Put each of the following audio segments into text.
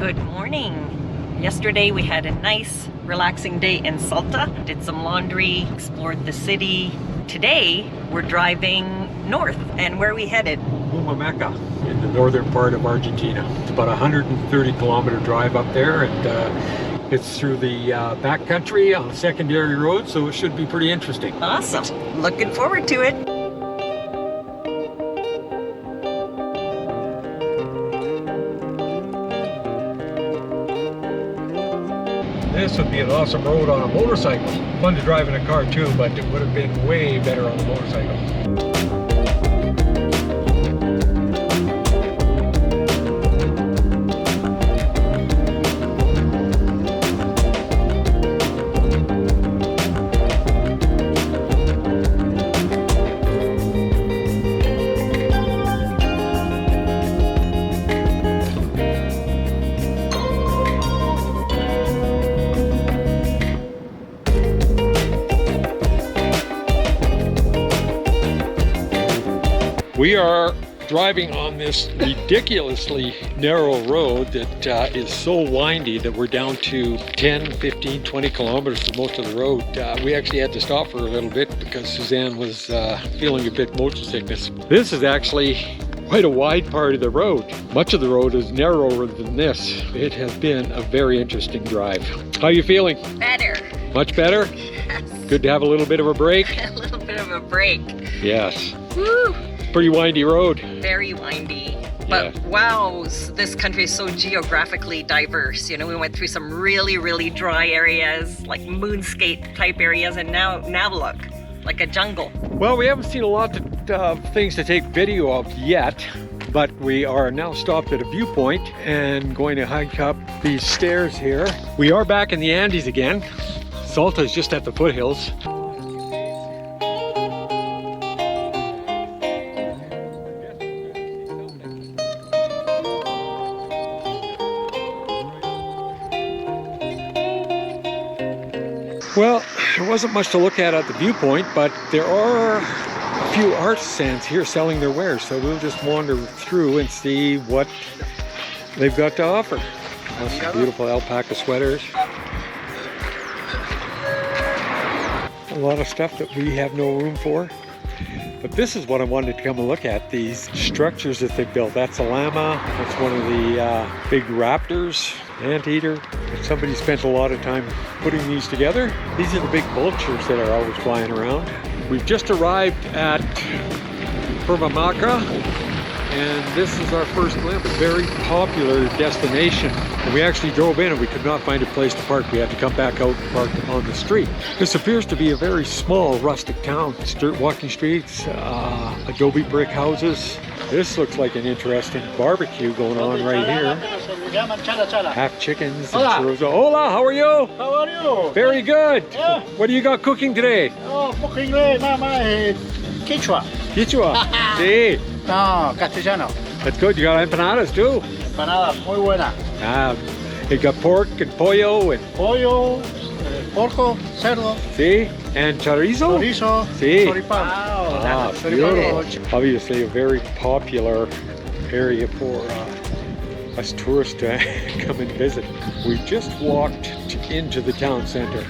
Good morning. Yesterday we had a nice relaxing day in Salta, did some laundry, explored the city. Today we're driving north, and where are we headed? Purmamarca in the northern part of Argentina. It's about a 130-kilometer drive up there, and it's through the backcountry on a secondary road, so it should be pretty interesting. Awesome. Looking forward to it. This would be an awesome road on a motorcycle. Fun to drive in a car too, but it would have been way better on a motorcycle. We are driving on this ridiculously narrow road that is so windy that we're down to 10, 15, 20 kilometers for most of the road. We actually had to stop for a little bit because Suzanne was feeling a bit motion sickness. This is actually quite a wide part of the road. Much of the road is narrower than this. It has been a very interesting drive. How are you feeling? Better. Much better? Yes. Good to have a little bit of a break? A little bit of a break. Yes. Woo! Pretty windy road. Very windy. But wow, this country is so geographically diverse. You know, we went through some really dry areas, like moonscape type areas, and now look, like a jungle. Well, we haven't seen a lot of things to take video of yet, but we are now stopped at a viewpoint and going to hike up these stairs here. We are back in the Andes again. Salta is just at the foothills. Well, there wasn't much to look at the viewpoint, but there are a few artisans here selling their wares, so we'll just wander through and see what they've got to offer. Some beautiful alpaca sweaters. A lot of stuff that we have no room for. But this is what I wanted to come and look at, these structures that they built. That's a llama, that's one of the big raptors, anteater. Somebody spent a lot of time putting these together. These are the big vultures that are always flying around. We've just arrived at Purmamarca, and this is our first glimpse. A very popular destination. And we actually drove in and we could not find a place to park. We had to come back out and park on the street. This appears to be a very small rustic town. Dirt walking streets, adobe brick houses. This looks like an interesting barbecue going on right here. Half chickens and churros. Hola, how are you? How are you? Very good. Yeah. What do you got cooking today? Oh, cooking mama, Quechua. Quichua. Sí. No, castellano. That's good. You got empanadas too. Empanada, muy buena. You got pork and pollo and Pollo, porco, cerdo, sí, and chorizo. chorizo, Sí. choripán. Ah, beautiful. Obviously a very popular area for us tourists to come and visit. We just walked into the town center,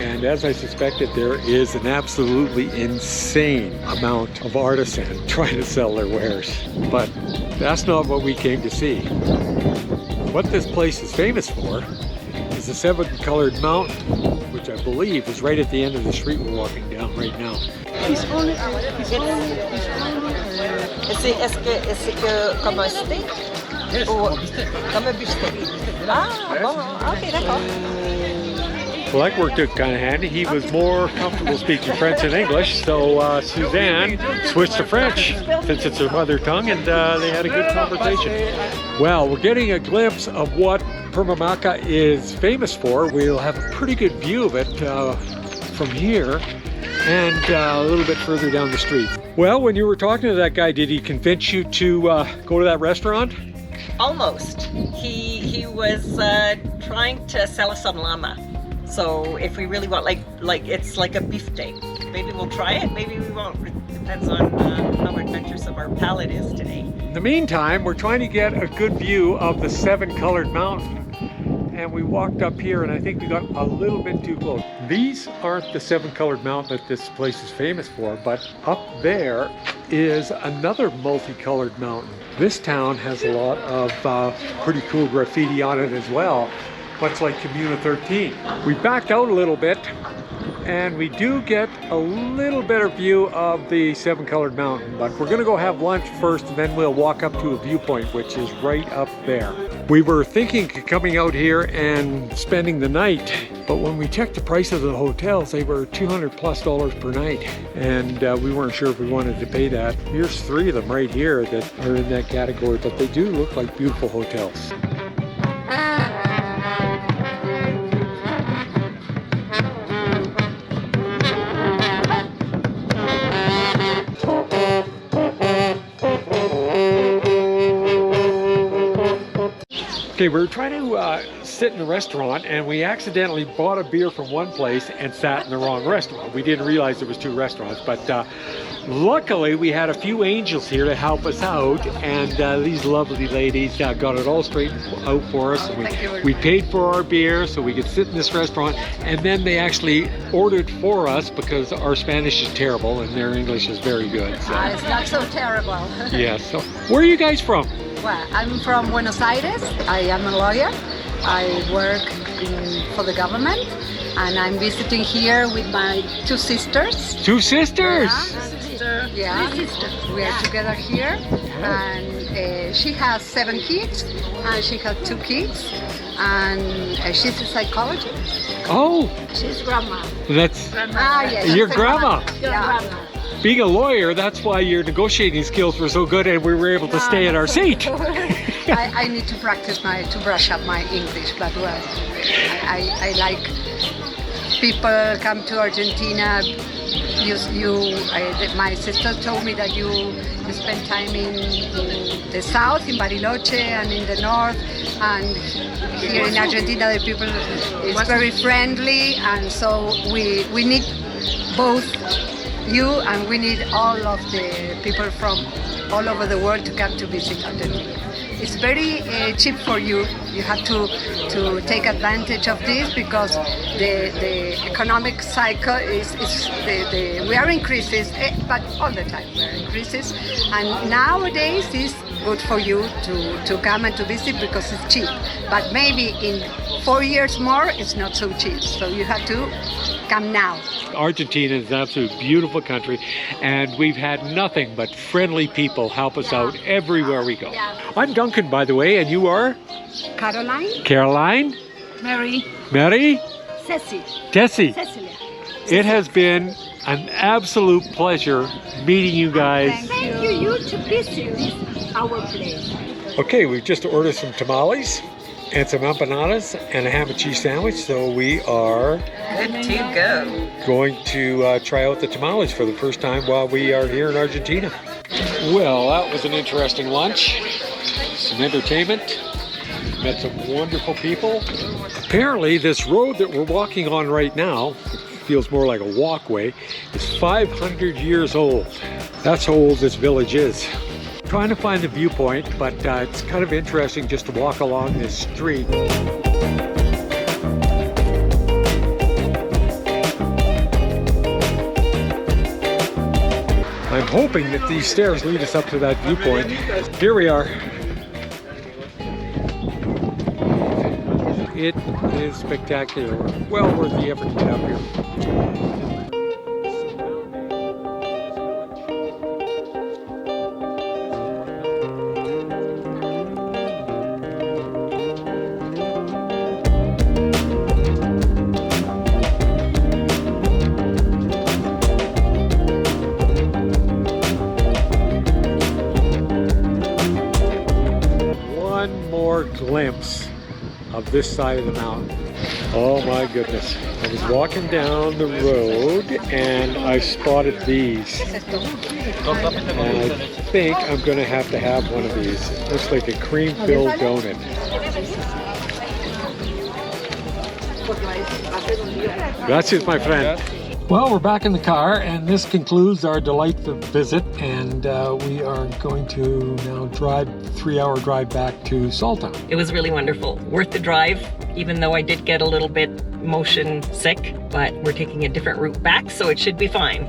and as I suspected, there is an absolutely insane amount of artisans trying to sell their wares. But that's not what we came to see. What this place is famous for is the seven-colored mountain, which I believe is right at the end of the street we're walking down right now. It's comme un steak? Yes, Comme un beefsteak. Ah, bon, okay, d'accord. well, that worked out kind of handy. He was more comfortable speaking French than English, so Suzanne switched to French since it's her mother tongue, and they had a good conversation. Well, we're getting a glimpse of what Purmamarca is famous for. We'll have a pretty good view of it from here and a little bit further down the street. Well, when you were talking to that guy, did he convince you to go to that restaurant? Almost. He was trying to sell us some llama. So if we really want, like it's like a beef steak. Maybe we'll try it, maybe we won't. It depends on how adventuresome our palate is today. In the meantime, we're trying to get a good view of the Seven Colored Mountain. And we walked up here and I think we got a little bit too close. These aren't the Seven Colored Mountain that this place is famous for, but up there is another multicolored mountain. This town has a lot of pretty cool graffiti on it as well, much like Comuna 13. We backed out a little bit and we do get a little better view of the Seven Colored Mountain, but we're gonna go have lunch first and then we'll walk up to a viewpoint, which is right up there. We were thinking of coming out here and spending the night, but when we checked the price of the hotels, they were $200+ per night, and we weren't sure if we wanted to pay that. Here's 3 of them right here that are in that category, but they do look like beautiful hotels. Okay, we were trying to sit in a restaurant and we accidentally bought a beer from one place and sat in the wrong restaurant. We didn't realize there was 2 restaurants, but luckily we had a few angels here to help us out, and these lovely ladies got it all straightened out for us. And we paid for our beer so we could sit in this restaurant, and then they actually ordered for us because our Spanish is terrible and their English is very good. So. It's not so terrible. Yes. So, where are you guys from? Well, I'm from Buenos Aires. I am a lawyer. I work for the government, and I'm visiting here with my 2 sisters. 2 sisters? Yeah. 3 sisters. We are together here, and she has 7 kids, and she has 2 kids, and she's a psychologist. Oh, She's grandma. that's Yes, your she's a grandma. Yeah. Being a lawyer, that's why your negotiating skills were so good and we were able to stay in our seat. I need to practice to brush up my English, but well, I like people come to Argentina. My sister told me that you spend time in the south, in Bariloche, and in the north, and here in Argentina the people is very friendly, and so we need both you, and we need all of the people from all over the world to come to visit Argentina. It's very cheap for you. You have to take advantage of this because the economic cycle we are in crisis, but all the time we are in crisis. And nowadays it's good for you to come and to visit because it's cheap. But maybe in 4 years more, it's not so cheap. So you have to come now. Argentina is an absolute beautiful country, and we've had nothing but friendly people help us out everywhere we go. Yeah. I'm Duncan, by the way, and you are? Caroline? Caroline? Mary? Mary? Ceci? Tessie? Cecilia? It has been an absolute pleasure meeting you guys. Thank you. You to visit our place. Okay, we've just ordered some tamales and some empanadas and a ham and cheese sandwich, so we are Good to go. going to try out the tamales for the first time while we are here in Argentina. Well, that was an interesting lunch, some entertainment, met some wonderful people. Apparently this road that we're walking on right now, it feels more like a walkway, is 500 years old. That's how old this village is. Trying to find the viewpoint, but it's kind of interesting just to walk along this street. I'm hoping that these stairs lead us up to that viewpoint. Here we are. It is spectacular. Well worth the effort to get up here. Glimpse of this side of the mountain. Oh my goodness. I was walking down the road and I spotted these. And I think I'm going to have one of these. It looks like a cream-filled donut. Gracias, my friend. Well, we're back in the car, and this concludes our delightful visit, and we are going to now drive 3-hour drive back to Salta. It was really wonderful. Worth the drive, even though I did get a little bit motion sick, but we're taking a different route back, so it should be fine.